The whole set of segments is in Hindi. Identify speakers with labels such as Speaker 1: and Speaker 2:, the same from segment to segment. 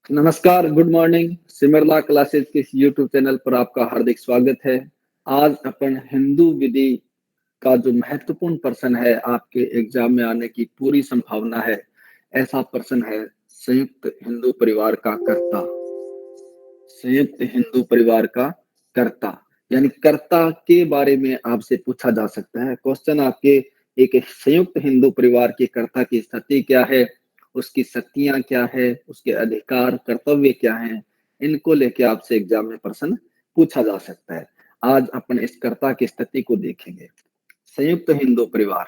Speaker 1: नमस्कार, गुड मॉर्निंग। सिमरला क्लासेस के इस यूट्यूब चैनल पर आपका हार्दिक स्वागत है। आज अपन हिंदू विधि का जो महत्वपूर्ण प्रश्न है, आपके एग्जाम में आने की पूरी संभावना है, ऐसा प्रश्न है संयुक्त हिंदू परिवार का कर्ता। संयुक्त हिंदू परिवार का कर्ता यानी कर्ता के बारे में आपसे पूछा जा सकता है क्वेश्चन आपके। एक संयुक्त हिंदू परिवार के कर्ता की स्थिति क्या है, उसकी शक्तियां क्या है, उसके अधिकार कर्तव्य क्या हैं, इनको लेके आपसे एग्जाम में प्रश्न पूछा जा सकता है। आज अपन इस कर्ता की स्थिति को देखेंगे। संयुक्त हिंदू परिवार,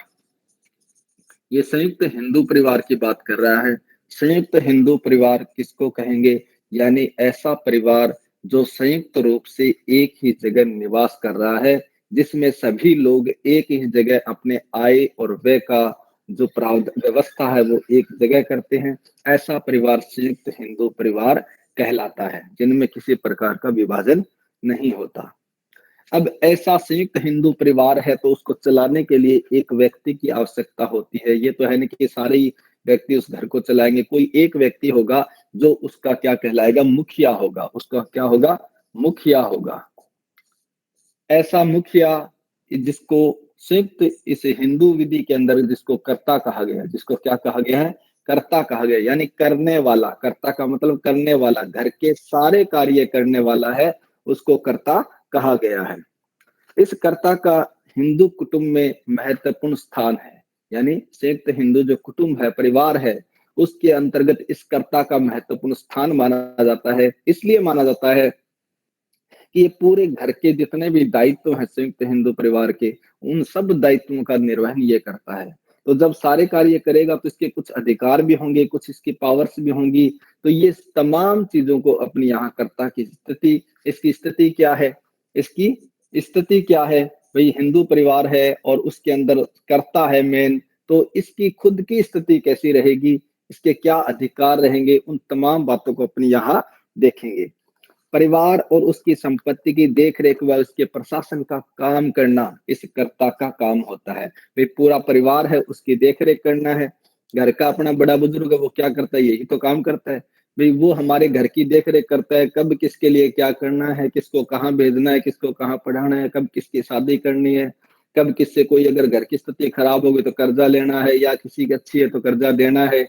Speaker 1: ये संयुक्त हिंदू परिवार की बात कर रहा है। संयुक्त हिंदू परिवार किसको कहेंगे? यानी ऐसा परिवार जो संयुक्त रूप से एक ही जगह निवास कर रहा है, जिसमें सभी लोग एक ही जगह अपने आय और व्यय का जो प्रावधान व्यवस्था है वो एक जगह करते हैं। ऐसा परिवार संयुक्त हिंदू परिवार कहलाता है, जिनमें किसी प्रकार का विभाजन नहीं होता। अब ऐसा संयुक्त हिंदू परिवार है तो उसको चलाने के लिए एक व्यक्ति की आवश्यकता होती है। ये तो है नहीं कि सारे ही व्यक्ति उस घर को चलाएंगे। कोई एक व्यक्ति होगा जो उसका क्या कहलाएगा, मुखिया होगा। उसका क्या होगा? मुखिया होगा। ऐसा मुखिया जिसको संयुक्त इस हिंदू विधि के अंदर जिसको कर्ता कहा गया है, जिसको क्या कहा गया है? कर्ता कहा गया, यानी करने वाला। कर्ता का मतलब करने वाला, घर के सारे कार्य करने वाला है, उसको कर्ता कहा गया है। इस कर्ता का हिंदू कुटुंब में महत्वपूर्ण स्थान है। यानी संयुक्त हिंदू जो कुटुंब है, परिवार है, उसके अंतर्गत इस कर्ता का महत्वपूर्ण स्थान माना जाता है। इसलिए माना जाता है कि ये पूरे घर के जितने भी दायित्व हैं संयुक्त हिंदू परिवार के, उन सब दायित्वों का निर्वहन ये करता है। तो जब सारे कार्य करेगा तो इसके कुछ अधिकार भी होंगे, कुछ इसकी पावर्स भी होंगी। तो ये तमाम चीजों को अपनी यहाँ कर्ता की स्थिति, इसकी स्थिति क्या है? इसकी स्थिति क्या है? भाई हिंदू परिवार है और उसके अंदर कर्ता है मेन, तो इसकी खुद की स्थिति कैसी रहेगी, इसके क्या अधिकार रहेंगे, उन तमाम बातों को अपनी यहाँ देखेंगे। परिवार और उसकी संपत्ति की देख-रेख व उसके प्रशासन का काम करना इस कर्ता का काम होता है। भाई पूरा परिवार है, उसकी देख-रेख करना है। घर का अपना बड़ा बुजुर्ग है, वो क्या करता है? यही तो काम करता है। भाई वो हमारे घर की देख-रेख करता है, कब किसके लिए क्या करना है, किसको कहाँ भेजना है, किसको कहाँ पढ़ाना है, कब किसकी शादी करनी है, कब किससे कोई अगर घर की स्थिति खराब हो गई तो कर्जा लेना है, या किसी की अच्छी है तो कर्जा देना है।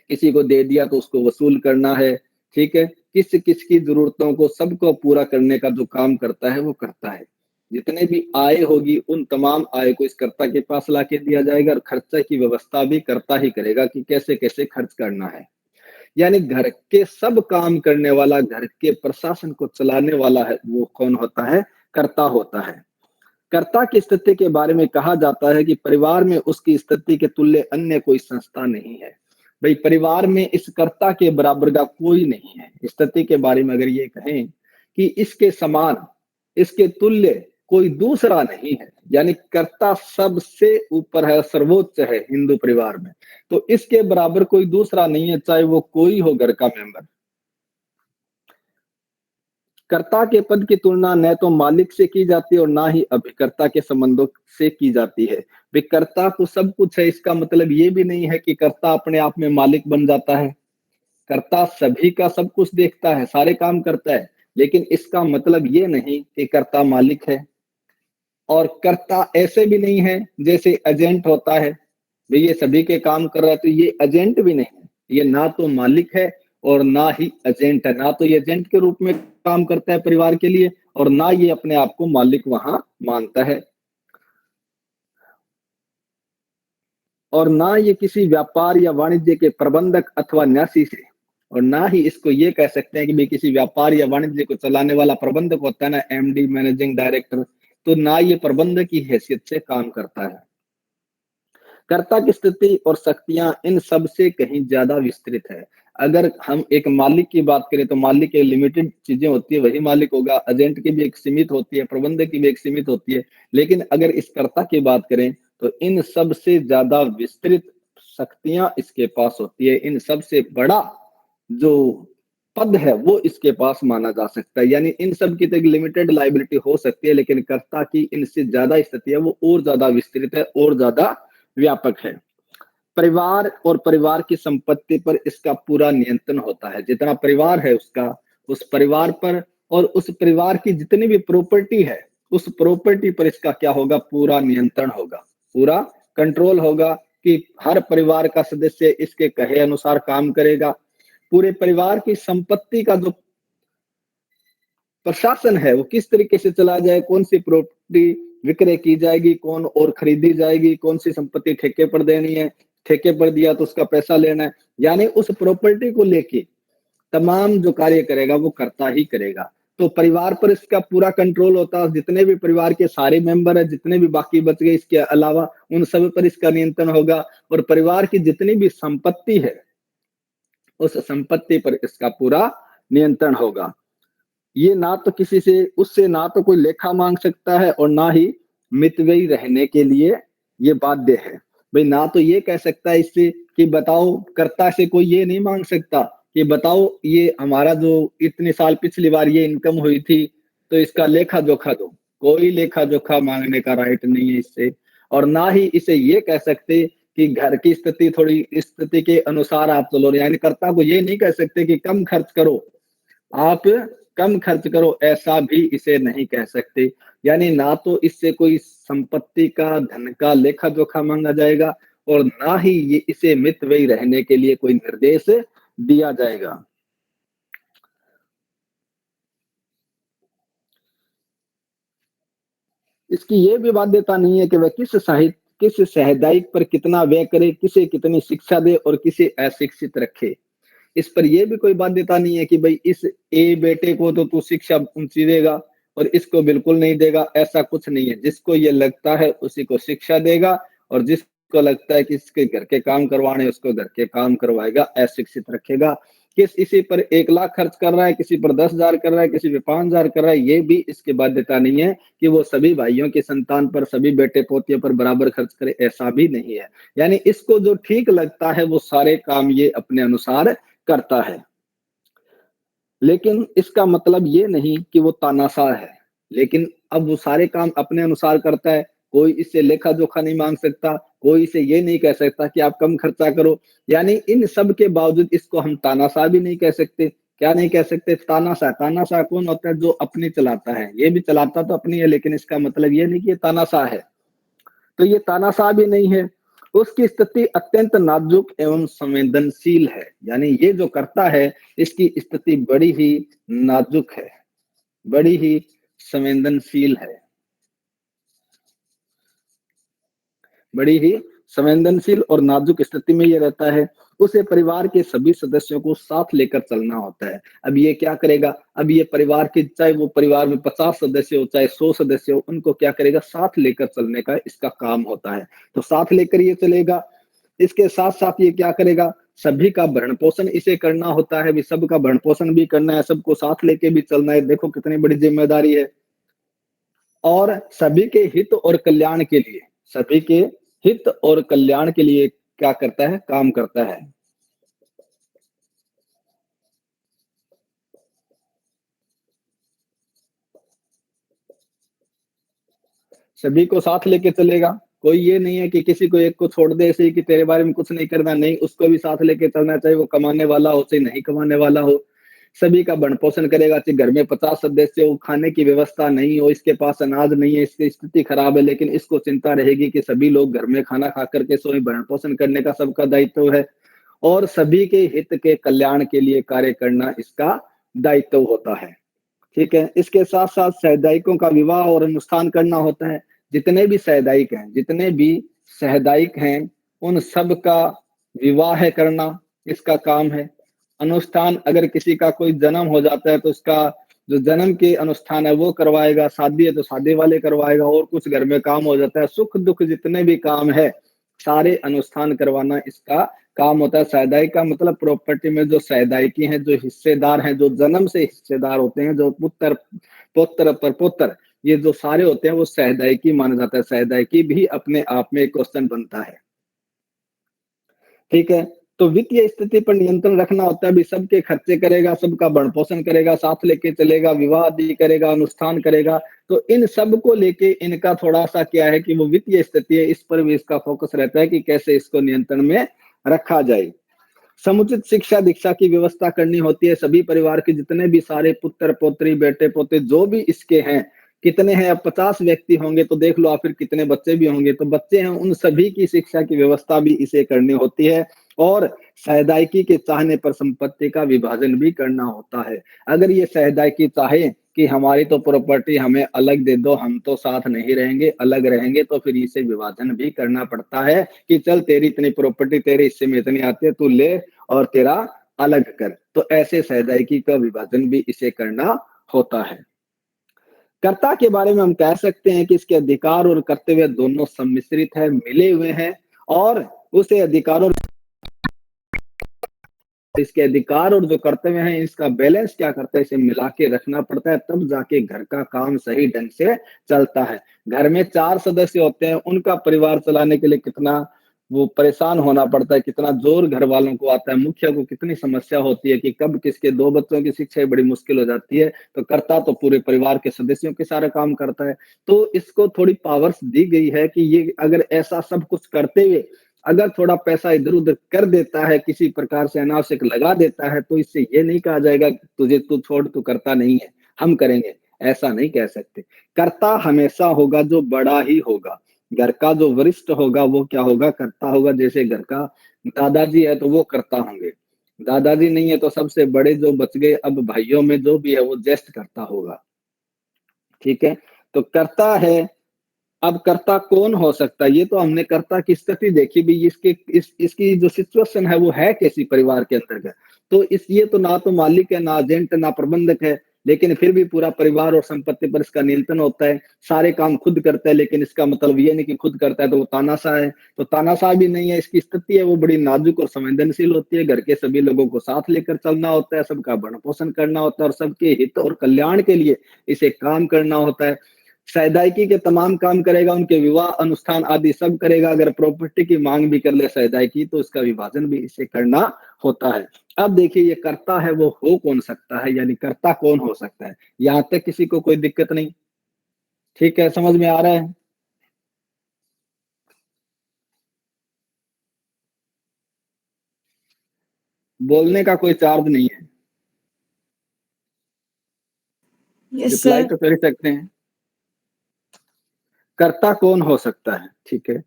Speaker 1: किसी को दे दिया तो उसको वसूल करना है। ठीक है? किस किसकी जरूरतों को सबको पूरा करने का जो काम करता है वो करता है। जितने भी आय होगी उन तमाम आय को इस कर्ता के पास लाके दिया जाएगा और खर्चा की व्यवस्था भी कर्ता ही करेगा कि कैसे कैसे खर्च करना है। यानी घर के सब काम करने वाला, घर के प्रशासन को चलाने वाला है, वो कौन होता है? कर्ता होता है। कर्ता की स्थिति के बारे में कहा जाता है कि परिवार में उसकी स्थिति के तुल्य अन्य कोई संस्था नहीं है। भाई परिवार में इस कर्ता के बराबर का कोई नहीं है। स्थिति के बारे में अगर ये कहें कि इसके समान, इसके तुल्य कोई दूसरा नहीं है, यानी कर्ता सबसे ऊपर है, सर्वोच्च है हिंदू परिवार में। तो इसके बराबर कोई दूसरा नहीं है, चाहे वो कोई हो घर का मेंबर। कर्ता के पद की तुलना न तो मालिक से की जाती है और ना ही अभिकर्ता के संबंधों से की जाती है। कर्ता को सब कुछ है, इसका मतलब ये भी नहीं है कि कर्ता अपने आप में मालिक बन जाता है। कर्ता सभी का सब कुछ देखता है, सारे काम करता है, लेकिन इसका मतलब ये नहीं कि कर्ता मालिक है। और कर्ता ऐसे भी नहीं है जैसे एजेंट होता है, भाई ये सभी के काम कर रहा है, तो ये एजेंट भी नहीं है। ये ना तो मालिक है और ना ही एजेंट है। ना तो ये एजेंट के रूप में काम करता है परिवार के लिए और ना ये अपने आप को मालिक वहां मानता है। और ना ये किसी व्यापार या वाणिज्य के प्रबंधक अथवा न्यासी से, और ना ही इसको ये कह सकते हैं कि भाई किसी व्यापार या वाणिज्य को चलाने वाला प्रबंधक होता है ना, एमडी मैनेजिंग डायरेक्टर, तो ना ये प्रबंधक की हैसियत से काम करता है। कर्ता की स्थिति और शक्तियां इन सब से कहीं ज्यादा विस्तृत है। अगर हम एक मालिक की बात करें तो मालिक के लिमिटेड चीजें होती है, वही मालिक होगा। एजेंट की भी एक सीमित होती है, प्रबंधक की भी एक सीमित होती है। लेकिन अगर इस कर्ता की बात करें तो इन सब से ज्यादा विस्तृत शक्तियां इसके पास होती है। इन सब से बड़ा जो पद है वो इसके पास माना जा सकता है। यानी इन सब की तो एक लिमिटेड लाइबिलिटी हो सकती है, लेकिन कर्ता की इनसे ज्यादा स्थिति है, वो और ज्यादा विस्तृत है और ज्यादा व्यापक है। परिवार और परिवार की संपत्ति पर इसका पूरा नियंत्रण होता है। जितना परिवार है उसका, उस परिवार पर और उस परिवार की जितनी भी प्रॉपर्टी है, उस प्रॉपर्टी पर इसका क्या होगा, पूरा नियंत्रण होगा, पूरा कंट्रोल होगा कि हर परिवार का सदस्य इसके कहे अनुसार काम करेगा। पूरे परिवार की संपत्ति का जो प्रशासन है वो किस तरीके से चला जाए, कौन सी प्रॉपर्टी विक्रय की जाएगी, कौन और खरीदी जाएगी, कौन सी संपत्ति ठेके पर देनी है, ठेके पर दिया तो उसका पैसा लेना है, यानी उस प्रॉपर्टी को लेके तमाम जो कार्य करेगा वो करता ही करेगा। तो परिवार पर इसका पूरा कंट्रोल होता है, जितने भी परिवार के सारे मेंबर है, जितने भी बाकी बच गए इसके अलावा, उन सब पर इसका नियंत्रण होगा और परिवार की जितनी भी संपत्ति है उस संपत्ति पर इसका पूरा नियंत्रण होगा। ये ना तो किसी से उससे ना तो कोई लेखा मांग सकता है और ना ही मितव्ययी रहने के लिए ये बाध्य है। भाई ना तो ये कह सकता है इससे कि बताओ, कर्ता से कोई ये नहीं मांग सकता कि बताओ ये हमारा जो इतने साल पिछली बार ये इनकम हुई थी तो इसका लेखा जोखा दो। कोई लेखा जोखा मांगने का राइट नहीं है इससे। और ना ही इसे ये कह सकते कि घर की स्थिति थोड़ी स्थिति के अनुसार आप चलो, यानी कर्ता को ये नहीं कह सकते कि कम खर्च करो, आप कम खर्च करो, ऐसा भी इसे नहीं कह सकते। यानी ना तो इससे कोई संपत्ति का, धन का लेखा जोखा मांगा जाएगा और ना ही ये इसे मितव्ययी रहने के लिए कोई निर्देश दिया जाएगा। इसकी ये भी बाध्यता नहीं है कि वह किस साहित्यिक पर कितना व्यय करे, किसे कितनी शिक्षा दे और किसे अशिक्षित रखे। इस पर यह भी कोई बाध्यता नहीं है कि भाई इस ए बेटे को तो तू शिक्षा ऊंची देगा और इसको बिल्कुल नहीं देगा, ऐसा कुछ नहीं है। जिसको ये लगता है उसी को शिक्षा देगा और जिसको लगता है कि इसके घर के काम करवाने उसको घर के काम करवाएगा, अशिक्षित रखेगा। किस इसी पर 1 लाख खर्च कर रहा है, किसी पर 10,000 कर रहा है, किसी पर 5,000 कर रहा है, ये भी इसकी बाध्यता नहीं है कि वो सभी भाइयों की संतान पर, सभी बेटे पोतियों पर बराबर खर्च करे, ऐसा भी नहीं है। यानी इसको जो ठीक लगता है वो सारे काम ये अपने अनुसार करता है। लेकिन इसका मतलब ये नहीं कि वो तानाशाह है। लेकिन अब वो सारे काम अपने अनुसार करता है, कोई इससे लेखा जोखा नहीं मांग सकता, कोई इसे ये नहीं कह सकता कि आप कम खर्चा करो। यानी इन सब के बावजूद इसको हम तानाशाह भी नहीं कह सकते। क्या नहीं कह सकते? तानाशाह। तानाशाह कौन होता है? जो अपनी चलाता है। ये भी चलाता तो अपनी है, लेकिन इसका मतलब ये नहीं कि ये तानाशाह है। तो ये तानाशाह भी नहीं है। उसकी स्थिति अत्यंत नाजुक एवं संवेदनशील है। यानी ये जो करता है इसकी स्थिति बड़ी ही नाजुक है, बड़ी ही संवेदनशील है, बड़ी ही संवेदनशील और नाजुक स्थिति में ये रहता है। उसे परिवार के सभी सदस्यों को साथ लेकर चलना होता है। अब ये क्या करेगा? अब ये परिवार के, चाहे वो परिवार में 50 सदस्य हो चाहे 100 सदस्य हो, उनको क्या करेगा? साथ लेकर चलने का इसका काम होता है। तो साथ लेकर ये चलेगा। इसके साथ साथ ये क्या करेगा? सभी का भरण पोषण इसे करना होता है। भी सबका भरण पोषण भी करना है, सबको साथ लेके भी चलना है। देखो कितनी बड़ी जिम्मेदारी है। और सभी के हित और कल्याण के लिए, सभी के हित और कल्याण के लिए क्या करता है? काम करता है। सभी को साथ लेके चलेगा। कोई ये नहीं है कि किसी को एक को छोड़ दे ऐसे ही कि तेरे बारे में कुछ नहीं करना, नहीं, उसको भी साथ लेके चलना, चाहे वो कमाने वाला हो चाहे नहीं कमाने वाला हो। सभी का भरण पोषण करेगा। चाहे घर में 50 सदस्य हो, खाने की व्यवस्था नहीं हो, इसके पास अनाज नहीं है, इसकी स्थिति खराब है, लेकिन इसको चिंता रहेगी कि सभी लोग घर में खाना खा करके सोए, भरण पोषण करने का सबका दायित्व है और सभी के हित के कल्याण के लिए कार्य करना इसका दायित्व होता है। ठीक है। इसके साथ साथ सामुदायिकों का विवाह और अनुष्ठान करना होता है। जितने भी सामुदायिक हैं, जितने भी सामुदायिक हैं, उन सब का विवाह करना इसका काम है। अनुष्ठान, अगर किसी का कोई जन्म हो जाता है तो उसका जो जन्म के अनुष्ठान है वो करवाएगा, शादी है तो शादी वाले करवाएगा, और कुछ घर में काम हो जाता है, सुख दुख जितने भी काम है सारे अनुष्ठान करवाना इसका काम होता है। सामुदायिक का मतलब प्रॉपर्टी में जो सामुदायिकी हैं, जो हिस्सेदार हैं, जो जन्म से हिस्सेदार होते हैं, जो पुत्र पुत्र प्रपुत्र, ये जो सारे होते हैं वो सामुदायिकी माना जाता है। सामुदायिकी भी अपने आप में एक क्वेश्चन बनता है। ठीक है। तो वित्तीय स्थिति पर नियंत्रण रखना होता है, भी सबके खर्चे करेगा, सबका भरण पोषण करेगा, साथ लेके चलेगा, विवाह आदि करेगा, अनुष्ठान करेगा। तो इन सब को लेके इनका थोड़ा-सा क्या है कि वो वित्तीय स्थिति है, इस पर भी इसका फोकस रहता है कि कैसे इसको नियंत्रण में रखा जाए। समुचित शिक्षा दीक्षा की व्यवस्था करनी होती है। सभी परिवार के जितने भी सारे पुत्र पोत्री बेटे पोते जो भी इसके हैं, कितने हैं, अब 50 व्यक्ति होंगे तो देख लो आप, फिर कितने बच्चे भी होंगे, तो बच्चे हैं उन सभी की शिक्षा की व्यवस्था भी इसे करनी होती है। और सहदायकी के चाहने पर संपत्ति का विभाजन भी करना होता है। अगर ये सहदायकी चाहे कि हमारी तो प्रॉपर्टी हमें अलग दे दो, हम तो साथ नहीं रहेंगे, अलग रहेंगे, तो फिर इसे विभाजन भी करना पड़ता है कि चल तेरी इतनी प्रॉपर्टी तेरे हिस्से में इतनी आती है, तू ले और तेरा अलग कर। तो ऐसे सहदायकी का विभाजन भी इसे करना होता है। कर्ता के बारे में हम कह सकते हैं कि इसके अधिकार और कर्तव्य दोनों सम्मिश्रित है, मिले हुए हैं, और उसे अधिकारों इसके अधिकार और जो कर्तव्य हैं इसका बैलेंस क्या करता है, इसे मिला के रखना पड़ता है, तब जाके घर का काम सही ढंग से चलता है। घर में 4 सदस्य होते हैं, उनका परिवार चलाने के लिए कितना वो परेशान होना पड़ता है, कितना जोर घर वालों को आता है, मुखिया को कितनी समस्या होती है कि कब किसके 2 बच्चों की शिक्षा बड़ी मुश्किल हो जाती है, तो कर्ता तो पूरे परिवार के सदस्यों के सारा काम करता है। तो इसको थोड़ी पावर्स दी गई है कि ये अगर ऐसा सब कुछ करते हुए अगर थोड़ा पैसा इधर-उधर कर देता है, किसी प्रकार से अनावश्यक लगा देता है, तो इससे ये नहीं कहा जाएगा कि तुझे तू छोड़, तू करता नहीं है, हम करेंगे, ऐसा नहीं कह सकते। कर्ता हमेशा होगा जो बड़ा ही होगा। घर का जो वरिष्ठ होगा वो क्या होगा, कर्ता होगा। जैसे घर का दादाजी है तो वो कर्ता होंगे, दादाजी नहीं है तो सबसे बड़े जो बच गए अब भाइयों में जो भी है वो ज्येष्ठ कर्ता होगा। ठीक है? तो कर्ता है। अब कर्ता कौन हो सकता है? ये तो हमने कर्ता की स्थिति देखी भी, इसके इसकी जो सिचुएशन है वो है कैसी परिवार के अंतर्गत। तो इस ये तो ना तो मालिक है, ना एजेंट, ना प्रबंधक है, लेकिन फिर भी पूरा परिवार और संपत्ति पर इसका नियंत्रण होता है। सारे काम खुद करता है, लेकिन इसका मतलब ये नहीं कि खुद करता है तो वो तानाशाह है। तो तानाशाह भी नहीं है, इसकी स्थिति है वो बड़ी नाजुक और संवेदनशील होती है। घर के सभी लोगों को साथ लेकर चलना होता है, सबका भरण पोषण करना होता है और सबके हित और कल्याण के लिए इसे काम करना होता है। सहदायकी के तमाम काम करेगा, उनके विवाह अनुष्ठान आदि सब करेगा। अगर प्रॉपर्टी की मांग भी कर ले सहदायकी तो इसका विभाजन भी इसे करना होता है। अब देखिए ये कर्ता है वो हो कौन सकता है, यानी कर्ता कौन हो सकता है, यहां तक किसी को कोई दिक्कत नहीं? ठीक है, समझ में आ रहा है? बोलने का कोई चार्ज नहीं है,
Speaker 2: यस
Speaker 1: रिप्लाई
Speaker 2: सर।
Speaker 1: तो कर ही सकते हैं। कर्ता कौन हो सकता है? ठीक है,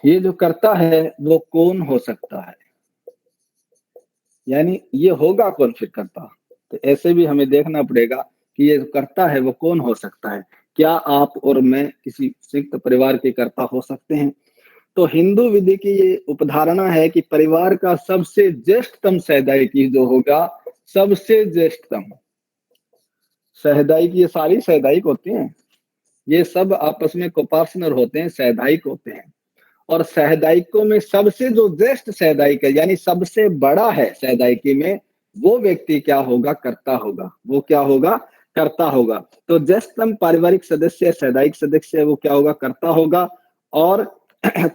Speaker 1: ये जो कर्ता है वो कौन हो सकता है, यानी ये होगा कौन फिर कर्ता? तो ऐसे भी हमें देखना पड़ेगा कि ये जो कर्ता है वो कौन हो सकता है। क्या आप और मैं किसी संयुक्त परिवार के कर्ता हो सकते हैं? तो हिंदू विधि की ये उपधारणा है कि परिवार का सबसे ज्येष्ठतम सहदायकी जो होगा, सबसे ज्येष्ठतम सहदायकी, ये सारी सहदायिक होती हैं, ये सब आपस में कोपार्टनर होते हैं, सहदायिक होते हैं। और सहदायिकों में सबसे जो ज्येष्ठ सहदायिक है, यानी सबसे बड़ा है सहदायिकी में, वो व्यक्ति क्या होगा, कर्ता होगा। वो क्या होगा, कर्ता होगा। तो ज्येष्ठतम पारिवारिक सदस्य सहदायिक सदस्य है, वो क्या होगा, कर्ता होगा। और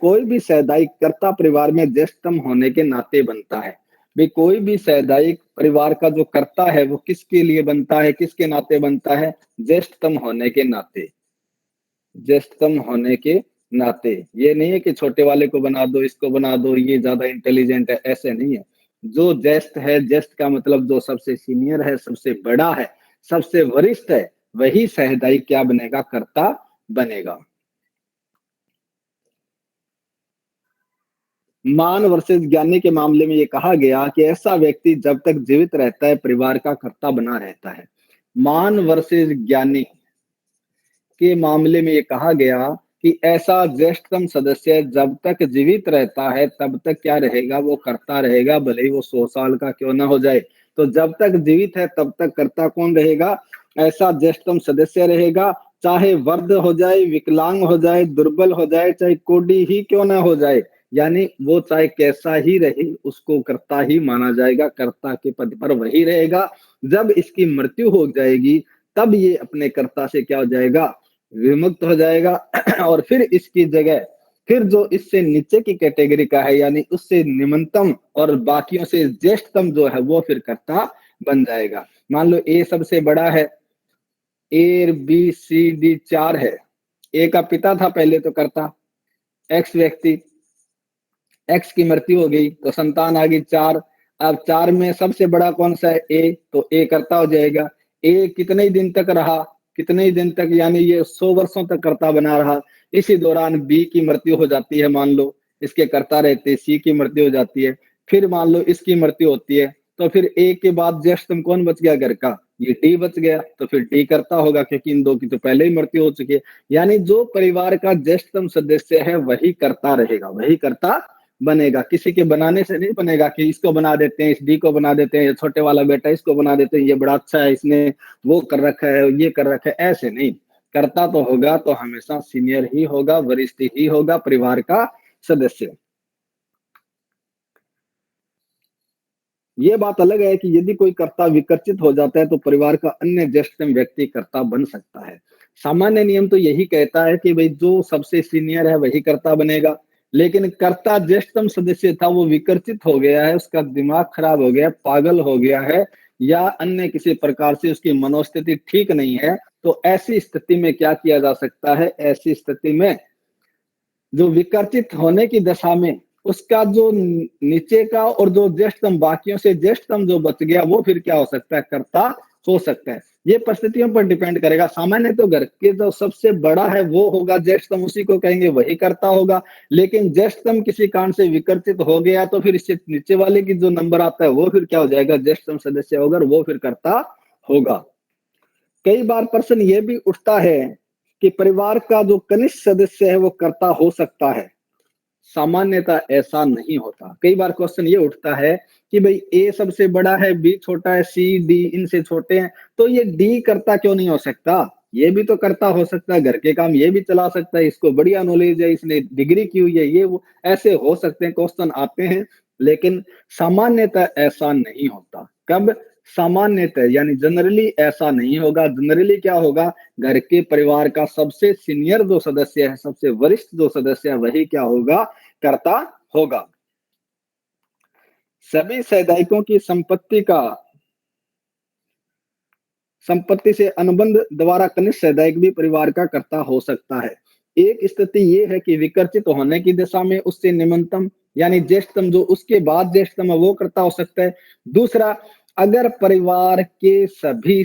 Speaker 1: कोई भी सहदायिक कर्ता परिवार में ज्येष्ठतम होने के नाते बनता है। भाई कोई भी सहदायिक परिवार का जो कर्ता है वो किसके लिए बनता है, किसके नाते बनता है, ज्येष्ठतम होने के नाते। ज्येष्ठतम होने के नाते। ये नहीं है कि छोटे वाले को बना दो, इसको बना दो, ये ज्यादा इंटेलिजेंट है, ऐसे नहीं है। जो ज्येष्ठ है, ज्येष्ठ का मतलब जो सबसे सीनियर है, सबसे बड़ा है, सबसे वरिष्ठ है, वही सहदाई क्या बनेगा, कर्ता बनेगा। मान वर्सेस ज्ञानी के मामले में ये कहा गया कि ऐसा व्यक्ति जब तक जीवित रहता है परिवार का कर्ता बना रहता है। मान वर्सेस ज्ञानी के मामले में ये कहा गया कि ऐसा ज्येष्ठतम सदस्य जब तक जीवित रहता है तब तक क्या रहेगा, वो कर्ता रहेगा, भले ही वो 100 साल का क्यों ना हो जाए। तो जब तक जीवित है तब तक कर्ता कौन रहेगा, ऐसा ज्येष्ठतम सदस्य रहेगा। चाहे वृद्ध हो जाए, विकलांग हो जाए, दुर्बल हो जाए, चाहे कोढ़ी ही क्यों ना हो जाए, यानी वो चाहे कैसा ही रहे उसको कर्ता ही माना जाएगा, कर्ता के पद पर वही रहेगा। जब इसकी मृत्यु हो जाएगी तब ये अपने कर्ता से क्या हो जाएगा, विमुक्त हो जाएगा और फिर इसकी जगह फिर जो इससे नीचे की कैटेगरी का है यानी उससे निम्नतम और बाकियों से ज्येष्ठतम जो है वो फिर कर्ता बन जाएगा। मान लो ए सबसे बड़ा है, ए बी सी डी 4 है। ए का पिता था पहले तो कर्ता, एक्स व्यक्ति, एक्स की मृत्यु हो गई तो संतान आ गई 4। अब 4 में सबसे बड़ा कौन सा है? ए, तो ए कर्ता हो जाएगा। ए कितने ही दिन तक रहा? कितने ही दिन तक, यानी ये 100 वर्षों तक कर्ता बना रहा। इसी दौरान बी की मृत्यु हो जाती है, मान लो इसके कर्ता रहते, सी की मृत्यु हो जाती है, फिर मान लो इसकी मृत्यु होती है, तो फिर ए के बाद ज्येष्ठतम कौन बच गया घर का? ये डी बच गया, तो फिर डी कर्ता होगा क्योंकि इन दो की तो पहले ही मृत्यु हो चुकी है। यानी जो परिवार का ज्येष्ठतम सदस्य है वही कर्ता रहेगा, वही कर्ता बनेगा। किसी के बनाने से नहीं बनेगा कि इसको बना देते हैं, इस डी को बना देते हैं, ये छोटे वाला बेटा इसको बना देते हैं, ये बड़ा अच्छा है, इसने वो कर रखा है, ये कर रखा है, ऐसे नहीं। करता तो होगा तो हमेशा सीनियर ही होगा, वरिष्ठ ही होगा, परिवार का सदस्य। ये बात अलग है कि यदि कोई कर्ता विकर्चित हो जाता है तो परिवार का अन्य ज्येष्ठतम व्यक्ति कर्ता बन सकता है। सामान्य नियम तो यही कहता है कि भाई जो सबसे सीनियर है वही कर्ता बनेगा, लेकिन कर्ता ज्येष्ठतम सदस्य था वो विकर्चित हो गया है, उसका दिमाग खराब हो गया, पागल हो गया है, या अन्य किसी प्रकार से उसकी मनोस्थिति ठीक नहीं है, तो ऐसी स्थिति में क्या किया जा सकता है? ऐसी स्थिति में जो विकर्चित होने की दशा में उसका जो नीचे का और जो ज्येष्ठतम, बाकियों से ज्येष्ठतम जो बच गया वो फिर क्या हो सकता है? कर्ता हो सकता है। ये परिस्थितियों पर डिपेंड करेगा। सामान्य तो घर के जो सबसे बड़ा है वो होगा ज्येष्ठतम, उसी को कहेंगे वही कर्ता होगा। लेकिन ज्येष्ठतम किसी कारण से विकर्चित हो गया तो फिर इससे नीचे वाले की जो नंबर आता है वो फिर क्या हो जाएगा? ज्येष्ठतम सदस्य होगा, वो फिर कर्ता होगा। कई बार प्रश्न ये भी उठता है कि परिवार का जो कनिष्ठ सदस्य है वो कर्ता हो सकता है। सामान्यतः ऐसा नहीं होता। कई बार क्वेश्चन ये उठता है कि भाई ए सबसे बड़ा है, बी छोटा है, सी डी इनसे छोटे हैं, तो ये डी कर्ता क्यों नहीं हो सकता? ये भी तो कर्ता हो सकता है, घर के काम ये भी चला सकता है, इसको बढ़िया नॉलेज है, इसने डिग्री की हुई है, ये वो ऐसे हो सकते हैं, क्वेश्चन आते हैं। लेकिन सामान्यतः ऐसा नहीं होता। कब? सामान्यतः यानी जनरली ऐसा नहीं होगा। जनरली क्या होगा? घर के परिवार का सबसे सीनियर जो सदस्य है, सबसे वरिष्ठ जो सदस्य है वही क्या होगा? कर्ता होगा। सभी सैदाइकों की संपत्ति से अनुबंध द्वारा कनिष्ठ सैदाइक भी परिवार का कर्ता हो सकता है। एक स्थिति ये है कि विकर्चित होने की दिशा में उससे निम्नतम यानी ज्येष्ठतम जो उसके बाद ज्येष्ठतम है वो कर्ता हो सकता है। दूसरा, अगर परिवार के सभी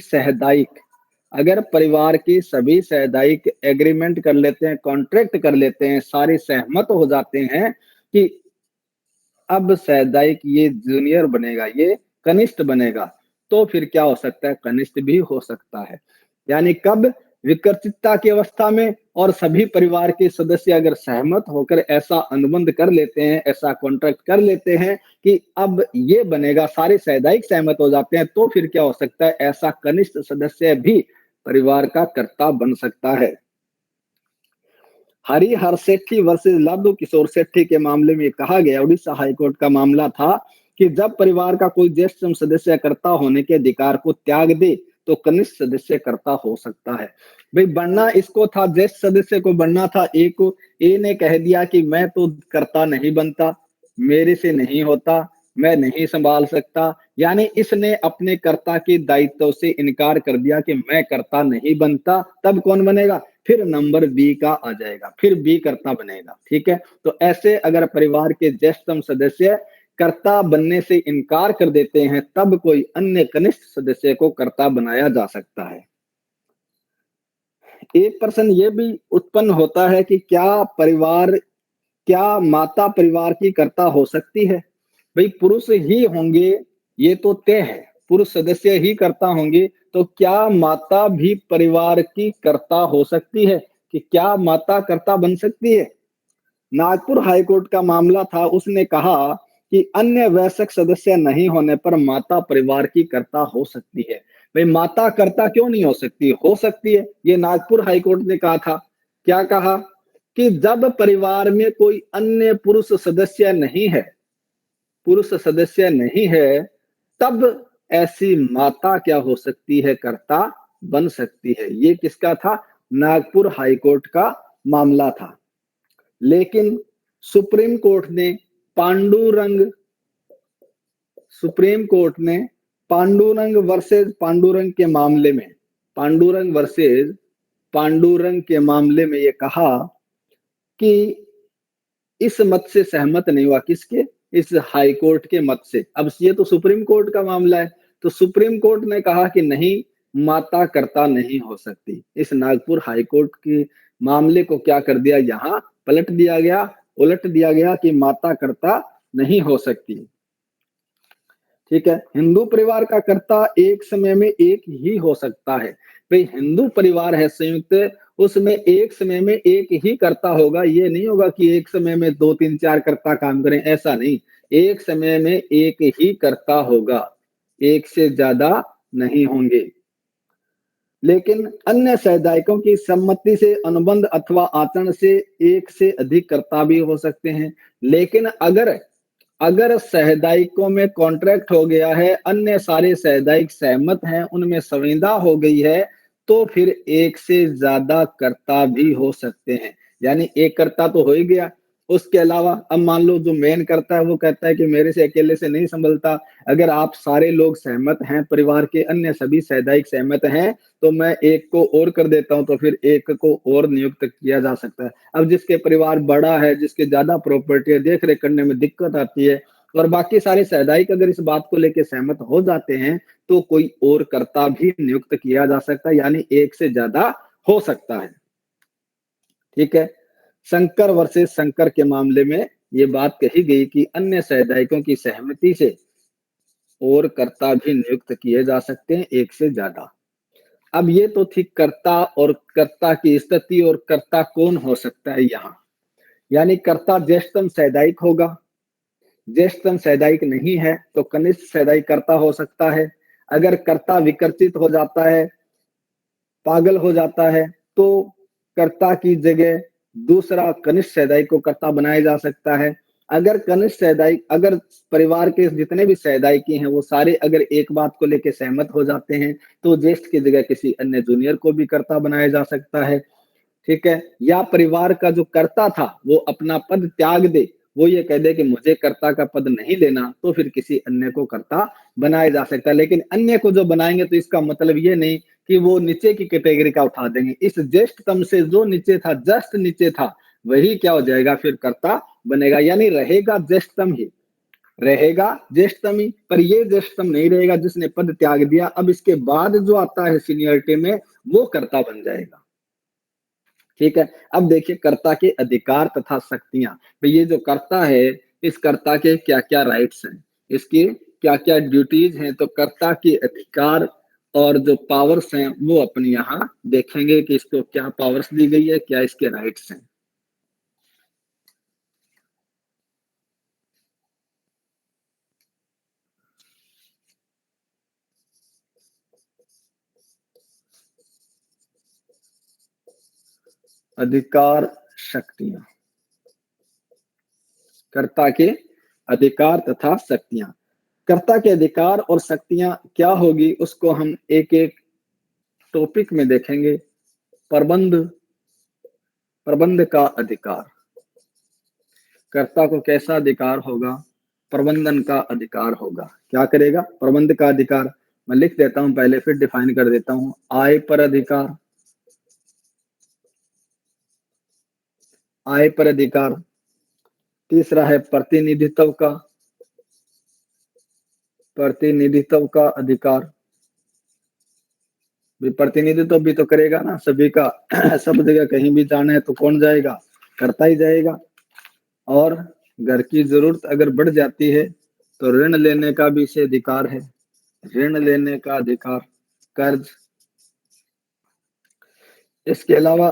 Speaker 1: सहदायिक एग्रीमेंट कर लेते हैं, कॉन्ट्रैक्ट कर लेते हैं, सारे सहमत हो जाते हैं कि अब सहदायिक ये जूनियर बनेगा, ये कनिष्ठ बनेगा, तो फिर क्या हो सकता है? कनिष्ठ भी हो सकता है। यानी कब? विकर्चितता की अवस्था में, और सभी परिवार के सदस्य अगर सहमत होकर ऐसा अनुबंध कर लेते हैं, ऐसा कॉन्ट्रैक्ट कर लेते हैं कि अब ये बनेगा, सारे सहदायिक सहमत हो जाते हैं, तो फिर क्या हो सकता है? ऐसा कनिष्ठ सदस्य भी परिवार का कर्ता बन सकता है। हरिहर सेठी वर्सेस लादू किशोर सेठी के मामले में कहा गया, उड़ीसा हाईकोर्ट का मामला था कि जब परिवार का कोई ज्येष्ठतम सदस्य कर्ता होने के अधिकार को त्याग दे तो कनिष्ठ सदस्य कर्ता हो सकता है। भाई बनना इसको था, ज्येष्ठ सदस्य को बनना था ए को। ए ने कह दिया कि मैं तो कर्ता नहीं बनता, मेरे से नहीं होता, मैं नहीं संभाल सकता, यानी इसने अपने कर्ता के दायित्व से इनकार कर दिया कि मैं कर्ता नहीं बनता। तब कौन बनेगा? फिर नंबर बी का आ जाएगा, फिर बी कर्ता बनेगा। ठीक है, तो ऐसे अगर परिवार के ज्येष्ठतम सदस्य कर्ता बनने से इनकार कर देते हैं तब कोई अन्य कनिष्ठ सदस्य को कर्ता बनाया जा सकता है। एक प्रश्न ये भी उत्पन्न होता है कि क्या माता परिवार की कर्ता हो सकती है? भाई पुरुष ही होंगे, ये तो तय है, पुरुष सदस्य ही कर्ता होंगे, तो क्या माता भी परिवार की कर्ता हो सकती है? कि क्या माता कर्ता बन सकती है? नागपुर हाईकोर्ट का मामला था, उसने कहा कि अन्य वयस्क सदस्य नहीं होने पर माता परिवार की कर्ता हो सकती है। भाई माता कर्ता क्यों नहीं हो सकती? हो सकती है। ये नागपुर हाईकोर्ट ने कहा था। क्या कहा? कि जब परिवार में कोई अन्य पुरुष सदस्य नहीं है, तब ऐसी माता क्या हो सकती है? कर्ता बन सकती है। ये किसका था? नागपुर हाईकोर्ट का मामला था। लेकिन सुप्रीम कोर्ट ने पांडुरंग वर्सेस पांडुरंग के मामले में ये कहा कि इस मत से सहमत नहीं हुआ। किसके? इस हाई कोर्ट के मत से। अब ये तो सुप्रीम कोर्ट का मामला है, तो सुप्रीम कोर्ट ने कहा कि नहीं, माता कर्ता नहीं हो सकती। इस नागपुर हाई कोर्ट के मामले को क्या कर दिया, यहाँ उलट दिया गया कि माता कर्ता नहीं हो सकती। ठीक है, हिंदू परिवार का कर्ता एक समय में एक ही हो सकता है। भाई हिंदू परिवार है संयुक्त, उसमें एक समय में एक ही कर्ता होगा। ये नहीं होगा कि एक समय में 2 3 4 कर्ता काम करें, ऐसा नहीं। एक समय में एक ही कर्ता होगा, एक से ज्यादा नहीं होंगे। लेकिन अन्य सैद्धांतिकों की सम्मति से अनुबंध अथवा आचरण से एक से अधिक कर्ता भी हो सकते हैं। लेकिन अगर सैद्धांतिकों में कॉन्ट्रैक्ट हो गया है, अन्य सारे सैद्धांतिक सहमत हैं, उनमें संविदा हो गई है, तो फिर एक से ज्यादा कर्ता भी हो सकते हैं। यानी एक कर्ता तो हो ही गया, उसके अलावा अब मान लो जो मेन करता है वो कहता है कि मेरे से अकेले से नहीं संभलता, अगर आप सारे लोग सहमत हैं, परिवार के अन्य सभी सैद्धांतिक सहमत हैं, तो मैं एक को और कर देता हूं, तो फिर एक को और नियुक्त किया जा सकता है। अब जिसके परिवार बड़ा है, जिसके ज्यादा प्रॉपर्टी है, देख रेख करने में दिक्कत आती है, और बाकी सारे सैद्धांतिक अगर इस बात को लेकर सहमत हो जाते हैं, तो कोई और कर्ता भी नियुक्त किया जा सकता है, यानी एक से ज्यादा हो सकता है। ठीक है, शंकर वर्सेस शंकर के मामले में ये बात कही गई कि अन्य सैद्धांतिकों की सहमति से और कर्ता भी नियुक्त किए जा सकते हैं, एक से ज्यादा। अब ये तो थी कर्ता और कर्ता की स्थिति, और कर्ता कौन हो सकता है यहाँ, यानी कर्ता ज्येष्ठतम सैद्धांतिक होगा। ज्येष्ठतम सैद्धांतिक नहीं है तो कनिष्ठ सैद्धांतिक कर्ता हो सकता है। अगर कर्ता विकर्षित हो जाता है, पागल हो जाता है, तो कर्ता की जगह दूसरा कनिष्ठ सैद्धांतिक को कर्ता बनाया जा सकता है। अगर परिवार के जितने भी सैद्धांतिकी हैं वो सारे अगर एक बात को लेकर सहमत हो जाते हैं, तो ज्येष्ठ की जगह किसी अन्य जूनियर को भी कर्ता बनाया जा सकता है। ठीक है, या परिवार का जो कर्ता था वो अपना पद त्याग दे, वो ये कह दे कि मुझे कर्ता का पद नहीं लेना, तो फिर किसी अन्य को कर्ता बनाया जा सकता है। लेकिन अन्य को जो बनाएंगे तो इसका मतलब ये नहीं कि वो नीचे की कैटेगरी का उठा देंगे। इस ज्येष्ठतम से जो नीचे था, जस्ट नीचे था, वही क्या हो जाएगा, फिर कर्ता बनेगा। यानी रहेगा ज्येष्ठतम ही, पर ये ज्येष्ठतम नहीं रहेगा जिसने पद त्याग दिया। अब इसके बाद जो आता है सीनियरिटी में, वो कर्ता बन जाएगा। ठीक है, अब देखिए कर्ता के अधिकार तथा शक्तियां। तो ये जो कर्ता है, इस कर्ता के क्या क्या राइट्स हैं, इसकी क्या क्या ड्यूटीज हैं, तो कर्ता के अधिकार और जो पावर्स हैं वो अपन यहाँ देखेंगे कि इसको क्या पावर्स दी गई है, क्या इसके राइट्स हैं। अधिकार शक्तियां, कर्ता के अधिकार तथा शक्तियां। कर्ता के अधिकार और शक्तियां क्या होगी, उसको हम एक एक टॉपिक में देखेंगे। प्रबंध का अधिकार, कर्ता को कैसा अधिकार होगा, प्रबंधन का अधिकार होगा। क्या करेगा, प्रबंध का अधिकार। मैं लिख देता हूं पहले, फिर डिफाइन कर देता हूं। आय पर अधिकार, आय पर अधिकार। तीसरा है प्रतिनिधित्व का अधिकार। प्रतिनिधित्व भी तो करेगा ना सभी का सब जगह कहीं भी जाना है तो कौन जाएगा, करता ही जाएगा। और घर की जरूरत अगर बढ़ जाती है तो ऋण लेने का भी इसे अधिकार है, ऋण लेने का अधिकार, कर्ज। इसके अलावा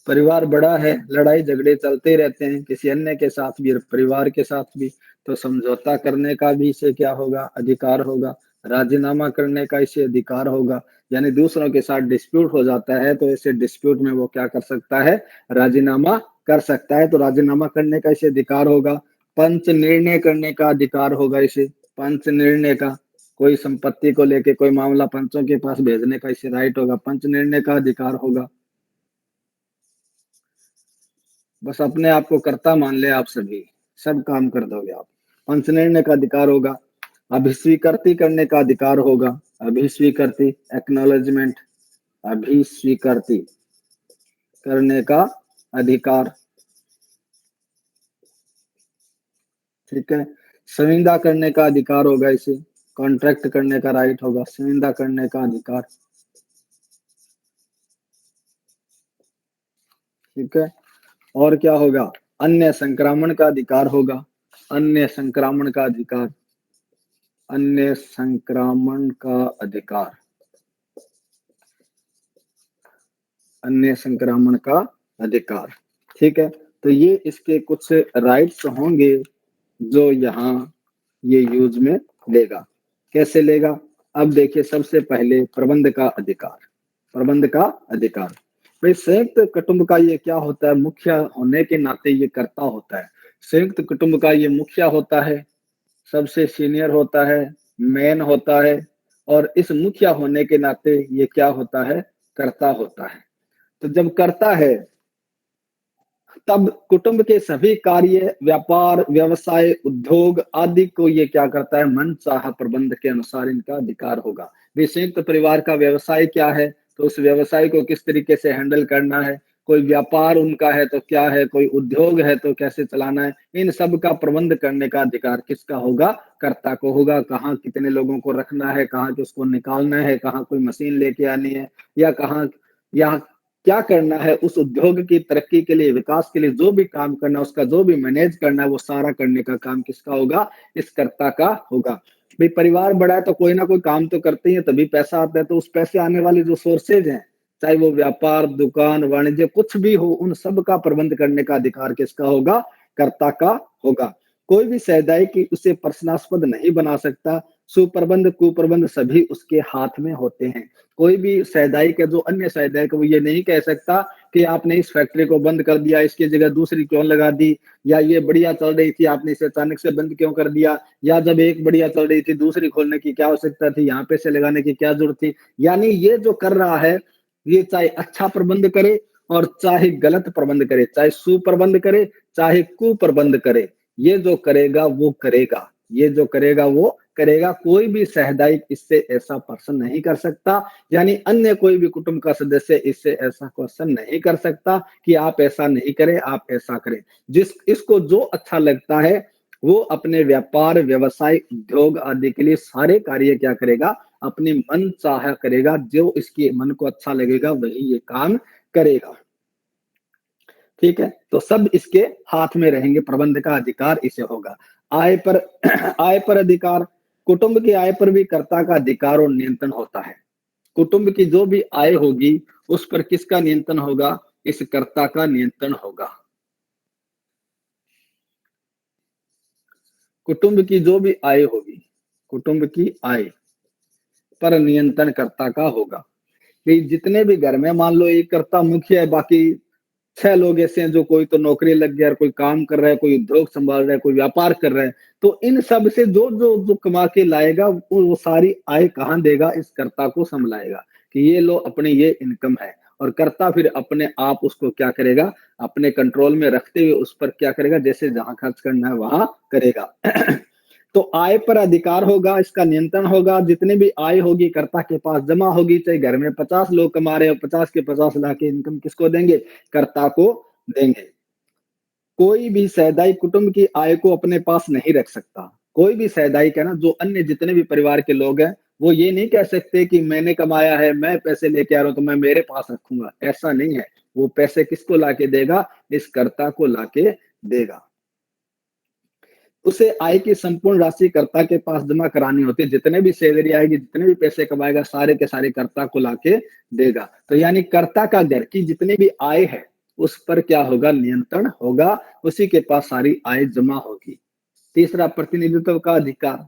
Speaker 1: परिवार बड़ा है, लड़ाई झगड़े चलते रहते हैं किसी अन्य के साथ भी और परिवार के साथ भी, तो समझौता करने का भी इसे क्या होगा, अधिकार होगा। राजीनामा करने का इसे अधिकार होगा, यानी दूसरों के साथ डिस्प्यूट हो जाता है तो इसे डिस्प्यूट में वो क्या कर सकता है, राजीनामा कर सकता है, तो राजीनामा करने का इसे अधिकार होगा। पंच निर्णय करने का अधिकार होगा इसे, पंच निर्णय का, कोई संपत्ति को लेके कोई मामला पंचों के पास भेजने का इसे राइट होगा, पंच निर्णय का अधिकार होगा। बस अपने आप को कर्ता मान ले, आप सभी सब काम कर दोगे आप। पंच निर्णय का अधिकार होगा, अभिस्वीकृति करने का अधिकार होगा, अभिस्वीकृति एक्नॉलेजमेंट, अभिस्वीकृति करने का अधिकार, ठीक है। संविदा करने का अधिकार होगा, इसे कॉन्ट्रैक्ट करने का राइट होगा, संविदा करने का अधिकार, ठीक है। और क्या होगा, अन्य संक्रमण का अधिकार होगा, अन्य संक्रमण का अधिकार, अन्य संक्रमण का अधिकार, अन्य संक्रमण का अधिकार, ठीक है। तो ये इसके कुछ राइट्स होंगे जो यहाँ ये यूज में लेगा। कैसे लेगा, अब देखिए सबसे पहले प्रबंध का अधिकार, प्रबंध का अधिकार। भाई संयुक्त कुटुंब का ये क्या होता है, मुखिया होने के नाते ये कर्ता होता है। संयुक्त कुटुंब का ये मुखिया होता है, सबसे सीनियर होता है, मेन होता है, और इस मुखिया होने के नाते ये क्या होता है, कर्ता होता है। तो जब करता है तब कुटुंब के सभी कार्य, व्यापार, व्यवसाय, उद्योग आदि को ये क्या करता है, मनचाहा प्रबंध के अनुसार इनका अधिकार होगा। संयुक्त परिवार का व्यवसाय क्या है, तो उस व्यवसाय को किस तरीके से हैंडल करना है, कोई व्यापार उनका है तो क्या है, कोई उद्योग है तो कैसे चलाना है, इन सब का प्रबंध करने का अधिकार किसका होगा, कर्ता को होगा। कहाँ कितने लोगों को रखना है, कहाँ किसको निकालना है, कहाँ कोई मशीन लेके आनी है, या कहाँ या क्या करना है, उस उद्योग की तरक्की के लिए, विकास के लिए जो भी काम करना है, उसका जो भी मैनेज करना है, वो सारा करने का काम किसका होगा, इस कर्ता का होगा। भाई परिवार बड़ा है तो कोई ना कोई काम तो करते ही है, तभी पैसा आता है। तो उस पैसे आने वाले जो सोर्सेज हैं, चाहे वो व्यापार, दुकान, वाणिज्य कुछ भी हो, उन सब का प्रबंध करने का अधिकार किसका होगा, कर्ता का होगा। कोई भी समुदाय की उसे प्रश्नास्पद नहीं बना सकता। सुप्रबंध कुप्रबंध सभी उसके हाथ में होते हैं। कोई भी समुदाय का जो अन्य समुदाय को, वो ये नहीं कह सकता कि आपने इस फैक्ट्री को बंद कर दिया, इसकी जगह दूसरी क्यों लगा दी, या ये बढ़िया चल रही थी आपने इसे अचानक से बंद क्यों कर दिया, या जब एक बढ़िया चल रही थी दूसरी खोलने की क्या आवश्यकता थी, यहाँ पे से लगाने की क्या जरूरत थी। यानी ये जो कर रहा है, ये चाहे अच्छा प्रबंध करे और चाहे गलत प्रबंध करे, चाहे सुप्रबंध करे चाहे कुप्रबंध करे, ये जो करेगा वो करेगा, ये जो करेगा वो करेगा। कोई भी समुदाय इससे ऐसा पर्सन नहीं कर सकता, यानी अन्य कोई भी कुटुंब का सदस्य इससे ऐसा क्वेश्चन नहीं कर सकता कि आप ऐसा नहीं करें, आप ऐसा करें। इसको जो अच्छा लगता है वो अपने व्यापार, व्यवसाय, उद्योग आदि के लिए सारे कार्य क्या करेगा, अपनी मन चाह करेगा। जो इसके मन को अच्छा लगेगा वही ये काम करेगा, ठीक है। तो सब इसके हाथ में रहेंगे, प्रबंध का अधिकार इसे होगा। आय पर आय पर अधिकार, कुटुंब की आय पर भी कर्ता का अधिकार और नियंत्रण होता है। कुटुंब की जो भी आय होगी उस पर किसका नियंत्रण होगा, इस कर्ता का नियंत्रण होगा। कुटुंब की जो भी आय होगी, कुटुंब की आय पर नियंत्रण कर्ता का होगा। कि जितने भी घर में मान लो एक कर्ता मुख्य है, बाकी 6 लोग ऐसे हैं जो कोई तो नौकरी लग गया, कोई काम कर रहा है, कोई उद्योग संभाल रहा है, कोई व्यापार कर रहा है। तो इन सब से जो जो जो कमा के लाएगा वो सारी आय कहाँ देगा, इस कर्ता को संभलाएगा कि ये लो अपनी ये इनकम है। और कर्ता फिर अपने आप उसको क्या करेगा, अपने कंट्रोल में रखते हुए उस पर क्या करेगा, जैसे जहां खर्च करना है वहां करेगा। तो आय पर अधिकार होगा, इसका नियंत्रण होगा। जितनी भी आय होगी कर्ता के पास जमा होगी, चाहे घर में 50 लोग कमा रहे हो, 50 के 50 लाख की इनकम किसको देंगे, कर्ता को देंगे। कोई भी समुदाय कुटुंब की आय को अपने पास नहीं रख सकता। कोई भी समुदाय का ना, जो अन्य जितने भी परिवार के लोग हैं, वो ये नहीं कह सकते कि मैंने कमाया है, मैं पैसे लेके आ रहा हूं तो मैं मेरे पास रखूंगा, ऐसा नहीं है। वो पैसे किसको लाके देगा, इस कर्ता को लाके देगा। उसे आय की संपूर्ण राशि कर्ता के पास जमा करानी होती है। जितने भी सैलरी आएगी, जितने भी पैसे कमाएगा, सारे के सारे कर्ता को लाके देगा। तो यानी कर्ता का घर की जितनी भी आय है उस पर क्या होगा, नियंत्रण होगा, उसी के पास सारी आय जमा होगी। तीसरा, प्रतिनिधित्व का अधिकार।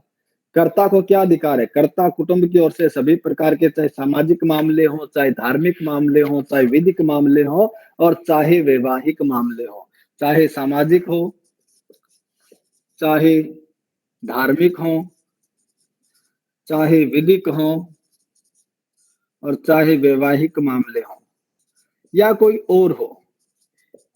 Speaker 1: कर्ता को क्या अधिकार है, कर्ता कुटुंब की ओर से सभी प्रकार के, चाहे सामाजिक मामले हो, चाहे धार्मिक मामले हो, चाहे विधिक मामले हो, और चाहे वैवाहिक मामले हो, चाहे सामाजिक हो, चाहे धार्मिक हो, चाहे विधिक हो, और चाहे वैवाहिक मामले हो, या कोई और हो,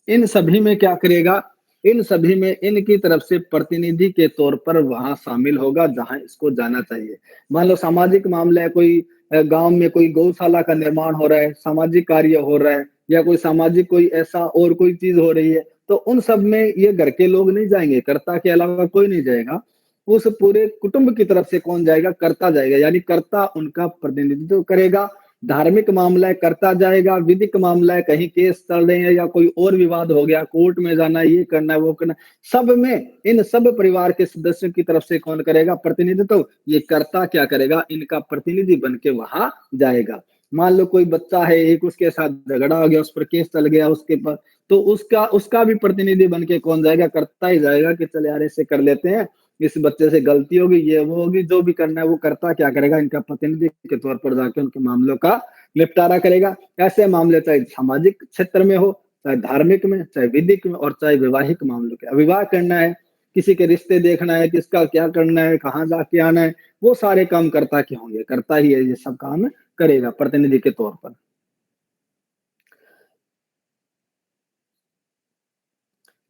Speaker 1: इन सभी में क्या करेगा, इन सभी में इनकी तरफ से प्रतिनिधि के तौर पर वहां शामिल होगा जहां इसको जाना चाहिए। मान लो सामाजिक मामला है, कोई गांव में कोई गौशाला का निर्माण हो रहा है, सामाजिक कार्य हो रहा है, या कोई सामाजिक कोई ऐसा और कोई चीज हो रही है, तो उन सब में ये घर के लोग नहीं जाएंगे, कर्ता के अलावा कोई नहीं जाएगा। उस पूरे कुटुंब की तरफ से कौन जाएगा, कर्ता जाएगा, यानी कर्ता उनका प्रतिनिधित्व करेगा। धार्मिक मामला है, कर्ता जाएगा। विधिक मामला है, कहीं केस चल रहे हैं या कोई और विवाद हो गया, कोर्ट में जाना है, ये करना है, वो करना है, सब में इन सब परिवार के सदस्यों की तरफ से कौन करेगा प्रतिनिधित्व, ये कर्ता क्या करेगा, इनका प्रतिनिधि बन के वहां जाएगा। मान लो कोई बच्चा है, एक उसके साथ झगड़ा हो गया, उस पर केस चल गया उसके पर, तो उसका भी प्रतिनिधि बन के कौन जाएगा, कर्ता ही जाएगा कि चल यार ऐसे कर लेते हैं, इस बच्चे से गलती होगी, ये वो होगी, जो भी करना है वो करता क्या करेगा, इनका प्रतिनिधि के तौर पर जाके उनके मामलों का निपटारा करेगा। ऐसे मामले चाहे सामाजिक क्षेत्र में हो, चाहे धार्मिक में, चाहे विधिक में, और चाहे वैवाहिक मामलों के, विवाह करना है, किसी के रिश्ते देखना है, किसका क्या करना है, कहाँ जाके आना है, वो सारे काम कर्ता के होंगे, कर्ता ही है ये सब काम करेगा प्रतिनिधि के तौर पर।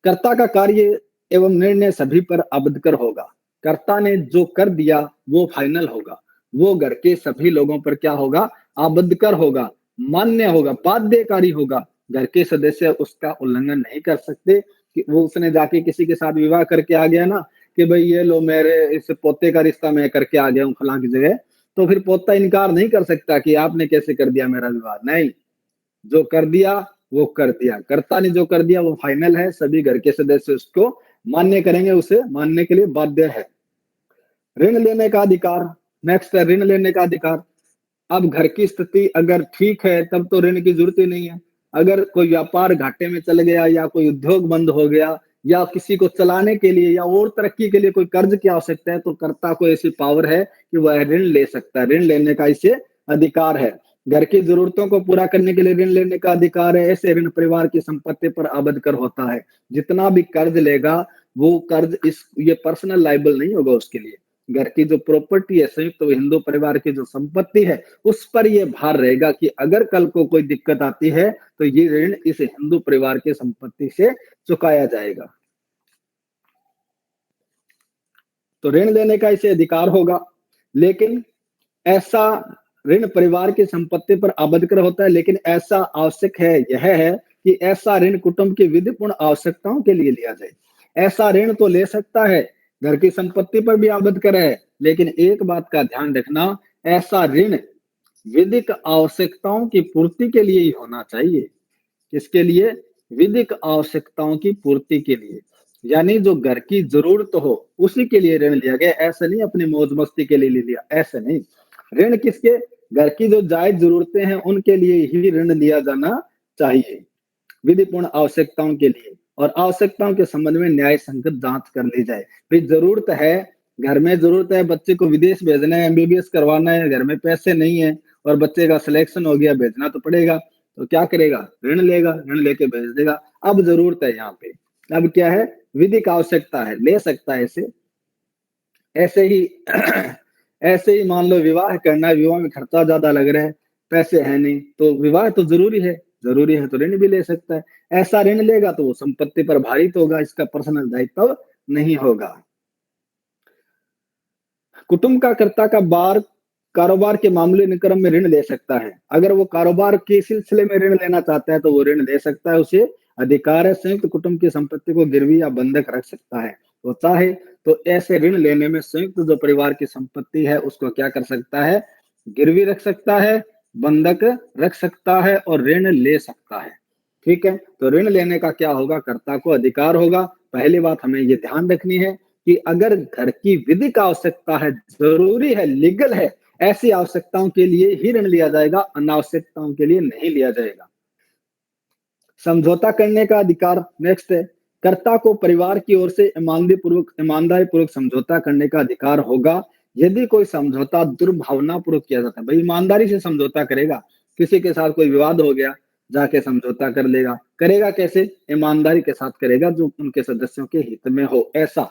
Speaker 1: कर्ता का कार्य एवं निर्णय सभी पर अबदकर होगा। कर्ता ने जो कर दिया वो फाइनल होगा, वो घर के सभी लोगों पर क्या होगा, आबदकर होगा, मान्य होगा, बाध्यकारी होगा। घर के सदस्य उसका उल्लंघन नहीं कर सकते कि वो उसने जाके किसी के साथ विवाह करके आ गया ना, कि भाई ये लो मेरे इस पोते का रिश्ता मैं करके आ गया हूँ फलां की जगह, तो फिर पोता इनकार नहीं कर सकता कि आपने कैसे कर दिया मेरा विवाह। नहीं, जो कर दिया वो कर दिया, कर्ता ने जो कर दिया वो फाइनल है, सभी घर के सदस्य उसको मान्य करेंगे, उसे मानने के लिए बाध्य है। ऋण लेने का अधिकार, नेक्स्ट है ऋण लेने का अधिकार। अब घर की स्थिति अगर ठीक है तब तो ऋण की जरूरत ही नहीं है। अगर कोई व्यापार घाटे में चल गया, या कोई उद्योग बंद हो गया, या किसी को चलाने के लिए या और तरक्की के लिए कोई कर्ज की आवश्यकता है, तो कर्ता को ऐसी पावर है कि वह ऋण ले सकता है, ऋण लेने का इसे अधिकार है। घर की जरूरतों को पूरा करने के लिए ऋण लेने का अधिकार है। ऐसे ऋण परिवार की संपत्ति पर आबदकर होता है। जितना भी कर्ज लेगा वो कर्ज ये पर्सनल लायबल नहीं होगा उसके लिए। घर की जो प्रॉपर्टी है, संयुक्त हिंदू परिवार की जो संपत्ति है, उस पर यह भार रहेगा कि अगर कल को कोई दिक्कत आती है तो ये ऋण इस हिंदू परिवार की संपत्ति से चुकाया जाएगा। तो ऋण लेने का इसे अधिकार होगा, लेकिन ऐसा ऋण परिवार की संपत्ति पर आबदकर होता है, लेकिन ऐसा आवश्यक है, यह है कि ऐसा ऋण कुटुंब की विधिपूर्ण आवश्यकताओं के लिए लिया जाए। ऐसा ऋण तो ले सकता है, घर की संपत्ति पर भी आबदकर है, लेकिन एक बात का ध्यान रखना, ऐसा ऋण विधिक आवश्यकताओं की पूर्ति के लिए ही होना चाहिए। किसके लिए, विधिक आवश्यकताओं की पूर्ति के लिए, यानी जो घर की जरूरत हो उसी के लिए ऋण लिया गया। ऐसा नहीं अपनी मौज मस्ती के लिए लिया, ऐसा नहीं। ऋण किसके, घर की जो जायज जरूरतें हैं उनके लिए ही ऋण लिया जाना चाहिए, विधिपूर्ण आवश्यकताओं के लिए। और आवश्यकताओं के संबंध में न्याय संगत जांच कर ली जाए। फिर जरूरत है, घर में जरूरत है, बच्चे को विदेश भेजना है, एमबीबीएस करवाना है, घर में पैसे नहीं है और बच्चे का सिलेक्शन हो गया, भेजना तो पड़ेगा, तो क्या करेगा, ऋण लेगा, ऋण लेके भेज देगा। अब जरूरत है यहाँ पे, अब क्या है, विधिक आवश्यकता है, ले सकता है इसे। ऐसे ही ऐसे ही मान लो विवाह करना है, विवाह में खर्चा ज्यादा लग रहा है, पैसे है नहीं, तो विवाह तो जरूरी है तो ऋण भी ले सकता है। ऐसा ऋण लेगा तो वो संपत्ति पर भारित होगा, इसका पर्सनल दायित्व नहीं होगा। कुटुंब का कर्ता का बार कारोबार के मामले निक्रम में ऋण ले सकता है। अगर वो कारोबार के सिलसिले में ऋण लेना चाहता है तो वो ऋण ले सकता है, उसे अधिकार है। संयुक्त कुटुंब की संपत्ति को गिरवी या बंधक रख सकता है, वो चाहे तो ऐसे ऋण लेने में संयुक्त जो परिवार की संपत्ति है उसको क्या कर सकता है, गिरवी रख सकता है, बंधक रख सकता है और ऋण ले सकता है। ठीक है, तो ऋण लेने का क्या होगा, कर्ता को अधिकार होगा। पहली बात हमें ये ध्यान रखनी है कि अगर घर की विधिक आवश्यकता है, जरूरी है, लीगल है, ऐसी आवश्यकताओं के लिए ही ऋण लिया जाएगा, अनावश्यकताओं के लिए नहीं लिया जाएगा। समझौता करने का अधिकार, नेक्स्ट है, कर्ता को परिवार की ओर से ईमानदारी पूर्वक समझौता करने का अधिकार होगा। यदि कोई समझौता दुर्भावना पूर्वक किया जाता है, भाई ईमानदारी से समझौता करेगा, किसी के साथ कोई विवाद हो गया, जाके समझौता कर लेगा, करेगा कैसे, ईमानदारी के साथ करेगा, जो उनके सदस्यों के हित में हो। ऐसा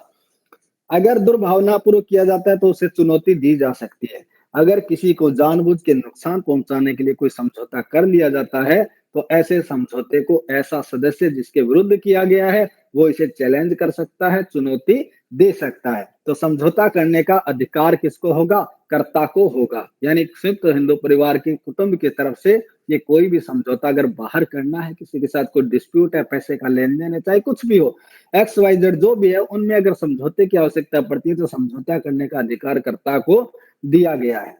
Speaker 1: अगर दुर्भावना पूर्वक किया जाता है तो उसे चुनौती दी जा सकती है। अगर किसी को जानबूझ के नुकसान पहुंचाने के लिए कोई समझौता कर लिया जाता है तो ऐसे समझौते को ऐसा सदस्य जिसके विरुद्ध किया गया है वो इसे चैलेंज कर सकता है, चुनौती दे सकता है। तो समझौता करने का अधिकार किसको होगा? कर्ता को होगा। यानी संयुक्त हिंदू परिवार के कुटुंब की तरफ से ये कोई भी समझौता अगर बाहर करना है, किसी के साथ कोई डिस्प्यूट है, पैसे का लेन देन है, चाहे कुछ भी हो, XYZ जो भी है, उनमें अगर समझौते की आवश्यकता पड़ती है तो समझौता करने का अधिकार कर्ता को दिया गया है।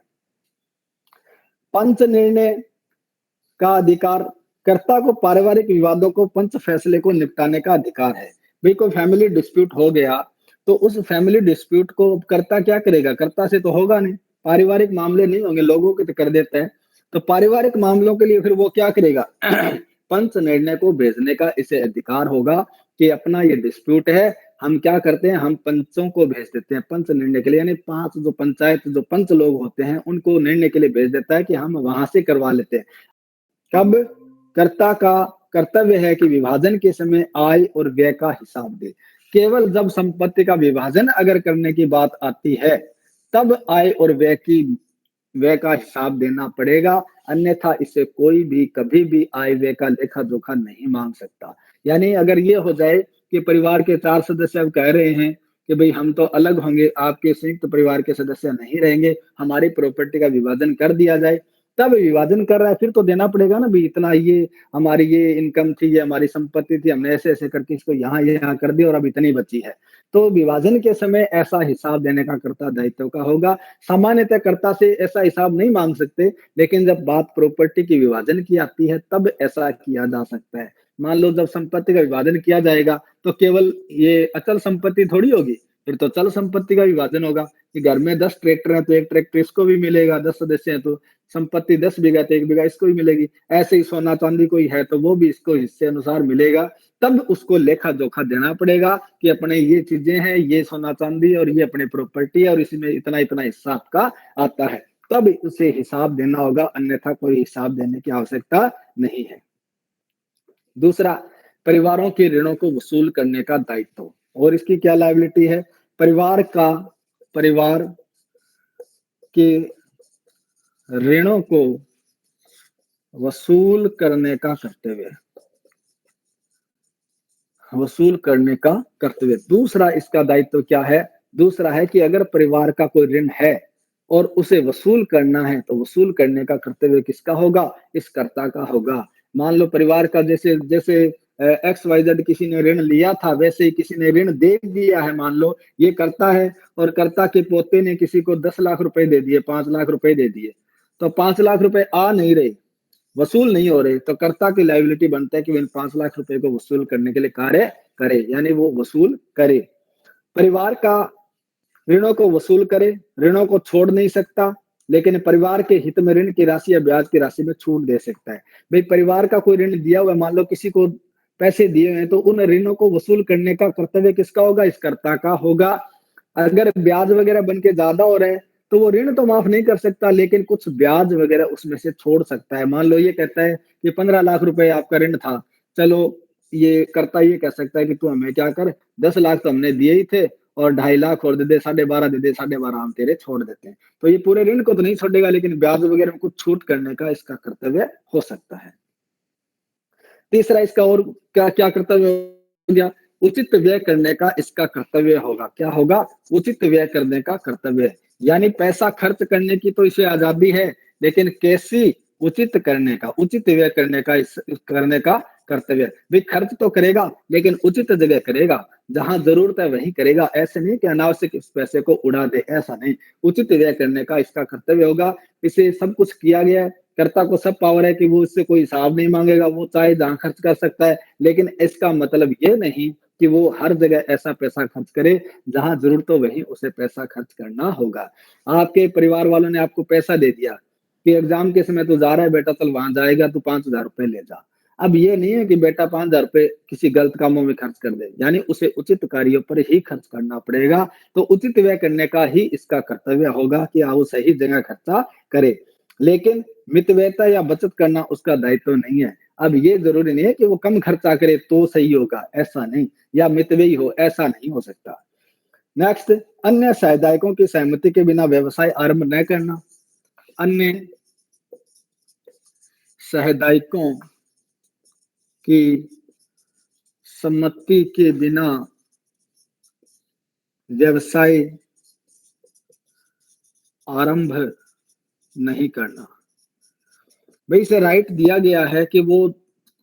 Speaker 1: पंच निर्णय का अधिकार, कर्ता को पारिवारिक विवादों को पंच फैसले को निपटाने का अधिकार है। भाई कोई फैमिली डिस्प्यूट हो गया तो उस फैमिली डिस्प्यूट को कर्ता क्या करेगा? कर्ता से तो होगा नहीं, पारिवारिक मामले नहीं होंगे, लोगों के तो कर देता है। तो पारिवारिक मामलों के लिए फिर वो क्या करेगा? पंच निर्णय को भेजने का इसे अधिकार होगा कि अपना ये डिस्प्यूट है, हम क्या करते हैं, हम पंचों को भेज देते हैं पंच निर्णय के लिए। यानी 5 जो पंचायत जो पंच लोग होते हैं उनको निर्णय के लिए भेज देता है कि हम वहां से करवा लेते हैं। कब? कर्ता का कर्तव्य है कि विभाजन के समय आय और व्यय का हिसाब दे। केवल जब संपत्ति का विभाजन अगर करने की बात आती है तब आय और व्यय का हिसाब देना पड़ेगा, अन्यथा इसे कोई भी कभी भी आय व्यय का लेखा जोखा नहीं मांग सकता। यानी अगर ये हो जाए कि परिवार के 4 सदस्य अब कह रहे हैं कि भाई हम तो अलग होंगे, आपके संयुक्त परिवार के सदस्य नहीं रहेंगे, हमारी प्रॉपर्टी का विभाजन कर दिया जाए, तब विभाजन कर रहा है फिर तो देना पड़ेगा ना। भाई इतना ये हमारी ये इनकम थी, ये हमारी संपत्ति थी, हमने ऐसे ऐसे करके इसको यहाँ कर दिया और अब इतनी बची है। तो विभाजन के समय ऐसा हिसाब देने का कर्ता दायित्व का होगा। सामान्यतः कर्ता से ऐसा हिसाब नहीं मांग सकते, लेकिन जब बात प्रॉपर्टी की विभाजन की आती है तब ऐसा किया जा सकता है। मान लो जब संपत्ति का विभाजन किया जाएगा तो केवल ये अचल संपत्ति थोड़ी होगी, फिर तो चल संपत्ति का विभाजन होगा कि घर में 10 ट्रैक्टर हैं तो एक ट्रैक्टर इसको भी मिलेगा, 10 सदस्य हैं तो संपत्ति 10 बीघा तो 1 बीघा इसको भी मिलेगी। ऐसे ही सोना चांदी कोई है तो वो भी इसको हिस्से अनुसार मिलेगा। तब उसको लेखा जोखा देना पड़ेगा कि अपने ये चीजें हैं, ये सोना चांदी और ये अपनी प्रॉपर्टी है और इसमें इतना इतना हिस्सा आपका आता है, तब उसे हिसाब देना होगा, अन्यथा कोई हिसाब देने की आवश्यकता नहीं है। दूसरा, परिवारों के ऋणों को वसूल करने का दायित्व। और इसकी क्या लायबिलिटी है? परिवार के ऋणों को वसूल करने का कर्तव्य। दूसरा इसका दायित्व क्या है? दूसरा है कि अगर परिवार का कोई ऋण है और उसे वसूल करना है तो वसूल करने का कर्तव्य किसका होगा? इस कर्ता का होगा। मान लो परिवार का जैसे XYZ किसी ने ऋण लिया था, वैसे ही किसी ने ऋण दे दिया है। मान लो ये कर्ता है और कर्ता के पोते ने किसी को 10 लाख रुपए दे दिए, 5 लाख रुपए दे दिए, तो 5 लाख रुपए आ नहीं रहे, वसूल नहीं हो रहे, तो कर्ता की लायबिलिटी बनता है कि वह 5 लाख रुपए को वसूल करने के लिए कार्य करे, यानी वो वसूल करे। परिवार का ऋणों को वसूल करे, ऋणों को छोड़ नहीं सकता, लेकिन परिवार के हित में ऋण की राशि या ब्याज की राशि में छूट दे सकता है। भाई परिवार का कोई ऋण दिया हुआ, मान लो किसी को पैसे दिए हैं तो उन ऋणों को वसूल करने का कर्तव्य किसका होगा? इस कर्ता का होगा। अगर ब्याज वगैरह बन के ज्यादा हो रहे हैं तो वो ऋण तो माफ नहीं कर सकता, लेकिन कुछ ब्याज वगैरह उसमें से छोड़ सकता है। मान लो ये कहता है कि 15 लाख रुपए आपका ऋण था, चलो ये कर्ता ये कह सकता है कि तू हमें क्या कर, 10 लाख तो हमने दिए ही थे और 2.5 लाख और दे दे, 12.5 दे दे, 12.5 हम तेरे छोड़ देते हैं। तो ये पूरे ऋण को तो नहीं छोड़ेगा, लेकिन ब्याज वगैरह में कुछ छूट करने का इसका कर्तव्य हो सकता है। तीसरा इसका और क्या क्या कर्तव्य हो गया? उचित व्यय करने का इसका कर्तव्य होगा। क्या होगा? उचित व्यय करने का कर्तव्य। यानी पैसा खर्च करने की तो इसे आजादी है, लेकिन कैसी उचित व्यय करने का कर्तव्य। भाई खर्च तो करेगा लेकिन उचित जगह करेगा, जहां जरूरत है वहीं करेगा। ऐसे नहीं कि अनावश्यक इस पैसे को उड़ा दे, ऐसा नहीं। उचित व्यय करने का इसका कर्तव्य होगा। इसे सब कुछ किया गया है, कर्ता को सब पावर है कि वो इससे कोई हिसाब नहीं मांगेगा, वो चाहे जहां खर्च कर सकता है, लेकिन इसका मतलब ये नहीं कि वो हर जगह ऐसा पैसा खर्च करे, जहां जरूरत हो वहीं उसे पैसा खर्च करना होगा। आपके परिवार वालों ने आपको पैसा दे दिया कि एग्जाम के समय तो जा रहा है बेटा, चल वहां जाएगा तो 5,000 रुपए ले जा। अब ये नहीं है कि बेटा 5,000 रुपए किसी गलत कामों में खर्च कर दे, यानी उसे उचित कार्यों पर ही खर्च करना पड़ेगा। तो उचित व्यय करने का ही इसका कर्तव्य होगा कि वो सही जगह खर्चा करे, लेकिन मितव्ययता या बचत करना उसका दायित्व नहीं है। अब ये जरूरी नहीं है कि वो कम खर्चा करे तो सही होगा, ऐसा नहीं, या मितव्ययी हो, ऐसा नहीं हो सकता। नेक्स्ट, अन्य सहायकों की सहमति के बिना व्यवसाय आरंभ न करना। अन्य सहायकों कि सम्मति के बिना व्यवसाय आरंभ नहीं करना। भाई इसे राइट दिया गया है कि वो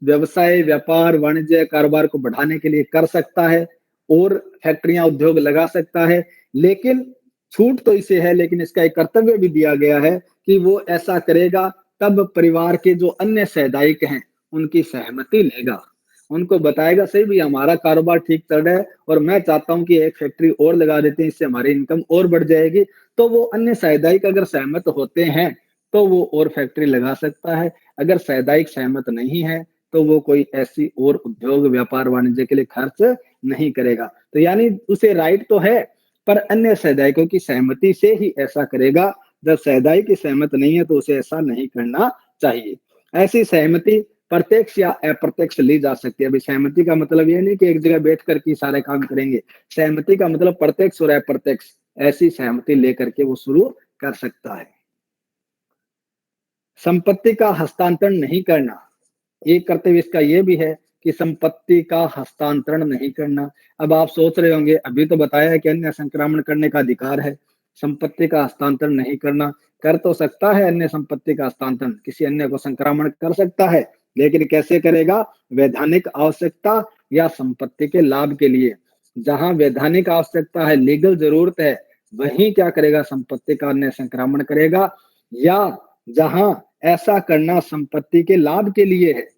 Speaker 1: व्यवसाय, व्यापार, वाणिज्य, कारोबार को बढ़ाने के लिए कर सकता है और फैक्ट्रियां, उद्योग लगा सकता है, लेकिन छूट तो इसे है, लेकिन इसका एक कर्तव्य भी दिया गया है कि वो ऐसा करेगा तब परिवार के जो अन्य सहदायिक हैं उनकी सहमति लेगा, उनको बताएगा सही भी हमारा कारोबार ठीक चल रहा है और मैं चाहता हूं कि एक फैक्ट्री और लगा देते हैं, इससे हमारी इनकम और बढ़ जाएगी। तो वो अन्य सहदायिक अगर सहमत होते हैं तो वो और फैक्ट्री लगा सकता है। अगर सहदायिक सहमत नहीं है तो वो कोई ऐसी और उद्योग, व्यापार, वाणिज्य के लिए खर्च नहीं करेगा। तो यानी उसे राइट तो है, पर अन्य सहदायिकों की सहमति से ही ऐसा करेगा। जब सहदायिक की सहमत नहीं है तो उसे ऐसा नहीं करना चाहिए। ऐसी सहमति प्रत्यक्ष या अप्रत्यक्ष ली जा सकती है। अभी सहमति का मतलब ये नहीं कि एक जगह बैठ कर के सारे काम करेंगे। सहमति का मतलब प्रत्यक्ष और अप्रत्यक्ष ऐसी सहमति लेकर के वो शुरू कर सकता है। संपत्ति का हस्तांतरण नहीं करना, एक कर्तव्य इसका ये भी है कि संपत्ति का हस्तांतरण नहीं करना। अब आप सोच रहे होंगे अभी तो बताया है कि अन्य संक्रमण करने का अधिकार है, संपत्ति का हस्तांतरण नहीं करना। कर तो सकता है अन्य संपत्ति का हस्तांतरण, किसी अन्य को संक्रमण कर सकता है, लेकिन कैसे करेगा? वैधानिक आवश्यकता या संपत्ति के लाभ के लिए। जहां वैधानिक आवश्यकता है, लीगल जरूरत है, वहीं क्या करेगा? संपत्ति का अन्य संक्रमण करेगा। या जहां ऐसा करना संपत्ति के लाभ के लिए है,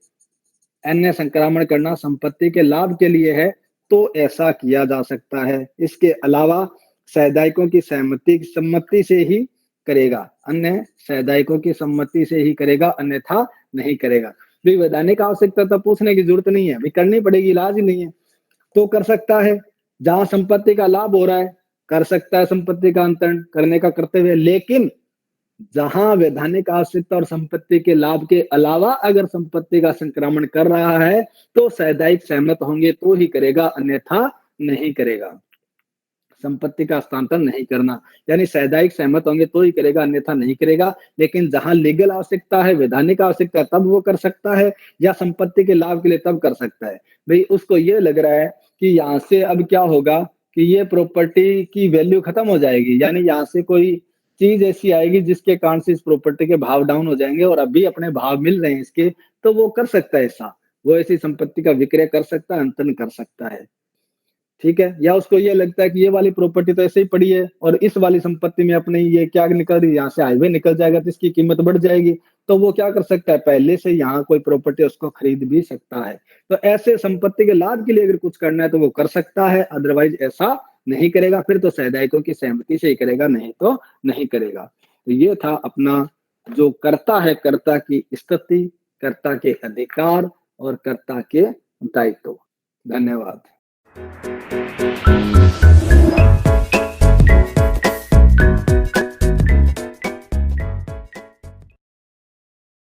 Speaker 1: अन्य संक्रमण करना संपत्ति के लाभ के लिए है, तो ऐसा किया जा सकता है। इसके अलावा सहदायिकों की सम्मति से ही करेगा, अन्य सहदायिकों की सम्मति से ही करेगा, अन्यथा नहीं करेगा। भी वैधानिक आवश्यकता तो पूछने की जरूरत नहीं है, भी करनी पड़ेगी, इलाज ही नहीं है तो कर सकता है। जहां संपत्ति का लाभ हो रहा है कर सकता है, संपत्ति का अंतरण करने का कर्तव्य है। लेकिन जहां वैधानिक आवश्यकता और संपत्ति के लाभ के अलावा अगर संपत्ति का संक्रमण कर रहा है तो सहदायिक सहमत होंगे तो ही करेगा, अन्यथा नहीं करेगा। संपत्ति का हस्तांतरण नहीं करना यानी सहदायिक सहमत होंगे तो ही करेगा, अन्यथा नहीं करेगा। लेकिन जहां लीगल आवश्यकता है, वैधानिक आवश्यकता है, तब वो कर सकता है, या संपत्ति के लाभ के लिए तब कर सकता है। भाई उसको ये लग रहा है कि यहाँ से अब क्या होगा कि ये प्रॉपर्टी की वैल्यू खत्म हो जाएगी, यानी यहाँ से कोई चीज ऐसी आएगी जिसके कारण से इस प्रॉपर्टी के भाव डाउन हो जाएंगे और अभी अपने भाव मिल रहे हैं इसके, तो वो कर सकता है ऐसा, वो ऐसी संपत्ति का विक्रय कर सकता है, अंतरण कर सकता है। ठीक है। या उसको ये लगता है कि ये वाली प्रॉपर्टी तो ऐसे ही पड़ी है और इस वाली संपत्ति में अपने ये क्या निकल रही है, यहाँ से हाईवे निकल जाएगा तो इसकी कीमत बढ़ जाएगी, तो वो क्या कर सकता है? पहले से यहाँ कोई प्रॉपर्टी उसको खरीद भी सकता है। तो ऐसे संपत्ति के लाभ के लिए अगर कुछ करना है तो वो कर सकता है, अदरवाइज ऐसा नहीं करेगा। फिर तो सहदायिकों की सहमति से ही करेगा, नहीं तो नहीं करेगा। तो ये था अपना जो कर्ता है, कर्ता की स्थिति, कर्ता के अधिकार और कर्ता के दायित्व। धन्यवाद।